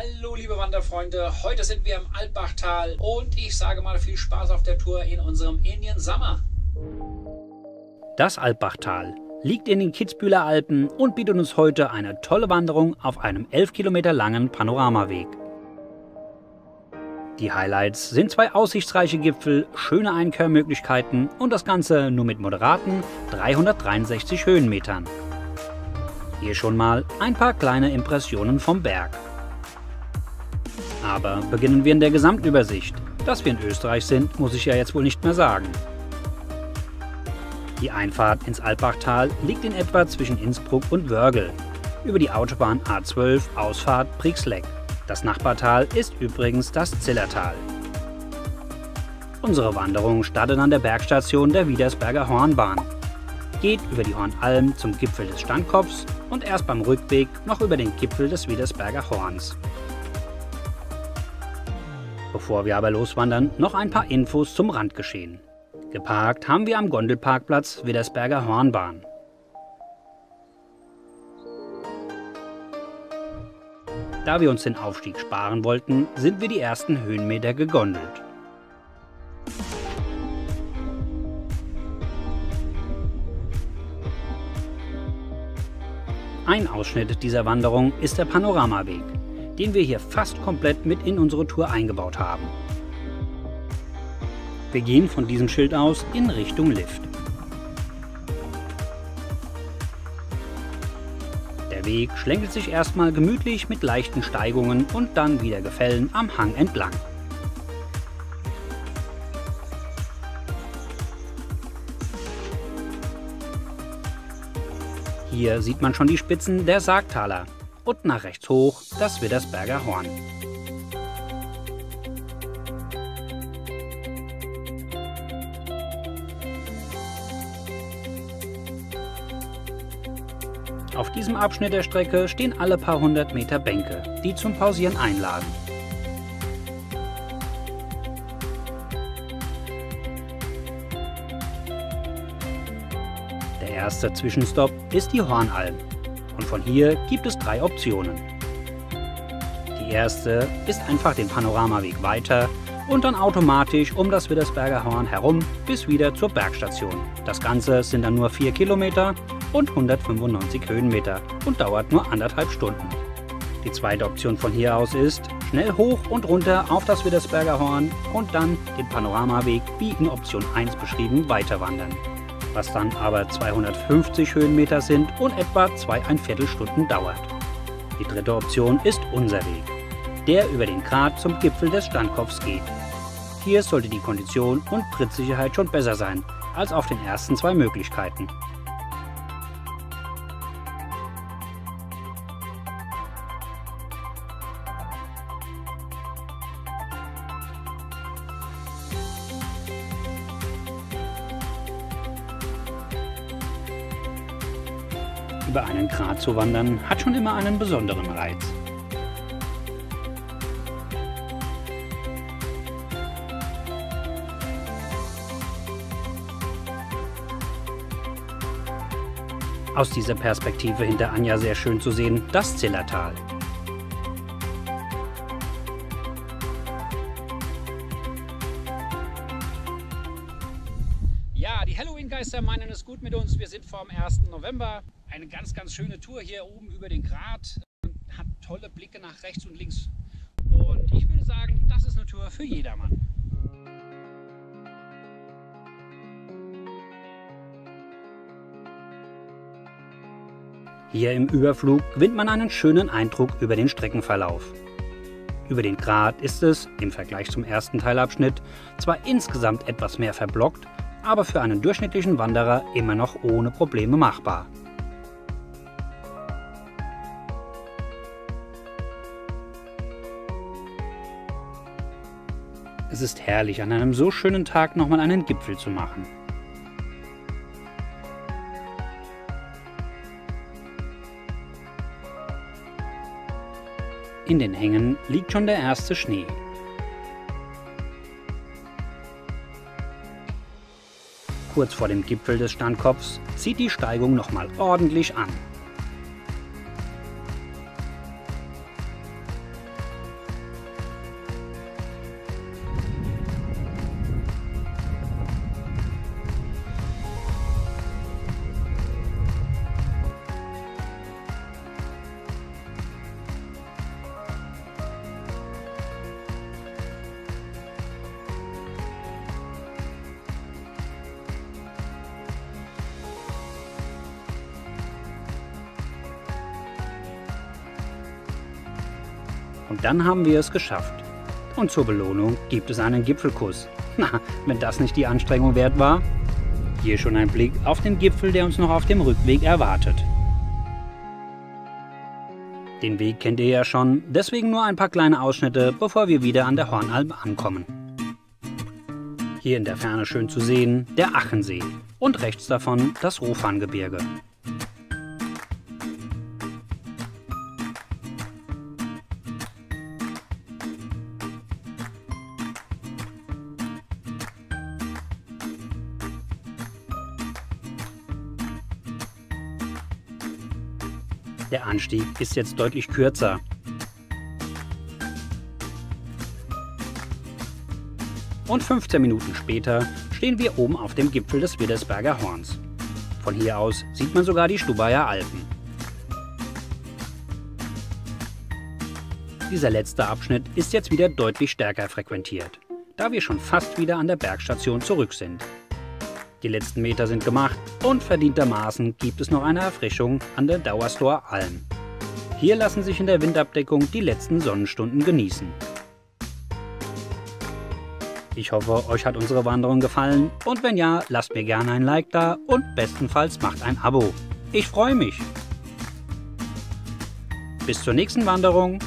Hallo liebe Wanderfreunde, heute sind wir im Alpbachtal und ich sage mal viel Spaß auf der Tour in unserem Indian Summer. Das Alpbachtal liegt in den Kitzbüheler Alpen und bietet uns heute eine tolle Wanderung auf einem 11 Kilometer langen Panoramaweg. Die Highlights sind zwei aussichtsreiche Gipfel, schöne Einkehrmöglichkeiten und das Ganze nur mit moderaten 363 Höhenmetern. Hier schon mal ein paar kleine Impressionen vom Berg. Aber beginnen wir in der Gesamtübersicht. Dass wir in Österreich sind, muss ich ja jetzt wohl nicht mehr sagen. Die Einfahrt ins Alpbachtal liegt in etwa zwischen Innsbruck und Wörgl, über die Autobahn A12 Ausfahrt Brixleck. Das Nachbartal ist übrigens das Zillertal. Unsere Wanderung startet an der Bergstation der Widersberger Hornbahn, geht über die Hornalm zum Gipfel des Standkopfs und erst beim Rückweg noch über den Gipfel des Widersberger Horns. Bevor wir aber loswandern, noch ein paar Infos zum Randgeschehen. Geparkt haben wir am Gondelparkplatz Widersberger Hornbahn. Da wir uns den Aufstieg sparen wollten, sind wir die ersten Höhenmeter gegondelt. Ein Ausschnitt dieser Wanderung ist der Panoramaweg, den wir hier fast komplett mit in unsere Tour eingebaut haben. Wir gehen von diesem Schild aus in Richtung Lift. Der Weg schlängelt sich erstmal gemütlich mit leichten Steigungen und dann wieder Gefällen am Hang entlang. Hier sieht man schon die Spitzen der Saagtaler und nach rechts hoch das Widersberger Horn. Auf diesem Abschnitt der Strecke stehen alle paar hundert Meter Bänke, die zum Pausieren einladen. Der erste Zwischenstopp ist die Hornalm und von hier gibt es drei Optionen. Die erste ist einfach den Panoramaweg weiter und dann automatisch um das Widersberger Horn herum bis wieder zur Bergstation. Das Ganze sind dann nur 4 Kilometer und 195 Höhenmeter und dauert nur 1,5 Stunden. Die zweite Option von hier aus ist schnell hoch und runter auf das Widersberger Horn und dann den Panoramaweg wie in Option 1 beschrieben weiterwandern, was dann aber 250 Höhenmeter sind und etwa 2,25 Stunden dauert. Die dritte Option ist unser Weg, der über den Grat zum Gipfel des Standkopfs geht. Hier sollte die Kondition und Trittsicherheit schon besser sein als auf den ersten zwei Möglichkeiten. Über einen Grat zu wandern hat schon immer einen besonderen Reiz. Aus dieser Perspektive hinter Anja sehr schön zu sehen, das Zillertal. Ja, die Halloween-Geister meinen es gut mit uns. Wir sind vom 1. November. Eine ganz schöne Tour hier oben über den Grat. Hat tolle Blicke nach rechts und links. Und ich würde sagen, das ist eine Tour für jedermann. Hier im Überflug gewinnt man einen schönen Eindruck über den Streckenverlauf. Über den Grat ist es, im Vergleich zum ersten Teilabschnitt, zwar insgesamt etwas mehr verblockt, aber für einen durchschnittlichen Wanderer immer noch ohne Probleme machbar. Es ist herrlich, an einem so schönen Tag nochmal einen Gipfel zu machen. In den Hängen liegt schon der erste Schnee. Kurz vor dem Gipfel des Standkopfs zieht die Steigung nochmal ordentlich an. Und dann haben wir es geschafft. Und zur Belohnung gibt es einen Gipfelkuss. Na, wenn das nicht die Anstrengung wert war. Hier schon ein Blick auf den Gipfel, der uns noch auf dem Rückweg erwartet. Den Weg kennt ihr ja schon, deswegen nur ein paar kleine Ausschnitte, bevor wir wieder an der Hornalm ankommen. Hier in der Ferne schön zu sehen der Achensee und rechts davon das Rofangebirge. Der Anstieg ist jetzt deutlich kürzer. Und 15 Minuten später stehen wir oben auf dem Gipfel des Widdersberger Horns. Von hier aus sieht man sogar die Stubaier Alpen. Dieser letzte Abschnitt ist jetzt wieder deutlich stärker frequentiert, da wir schon fast wieder an der Bergstation zurück sind. Die letzten Meter sind gemacht und verdientermaßen gibt es noch eine Erfrischung an der Dauerstor Alm. Hier lassen sich in der Windabdeckung die letzten Sonnenstunden genießen. Ich hoffe, euch hat unsere Wanderung gefallen und wenn ja, lasst mir gerne ein Like da und bestenfalls macht ein Abo. Ich freue mich. Bis zur nächsten Wanderung.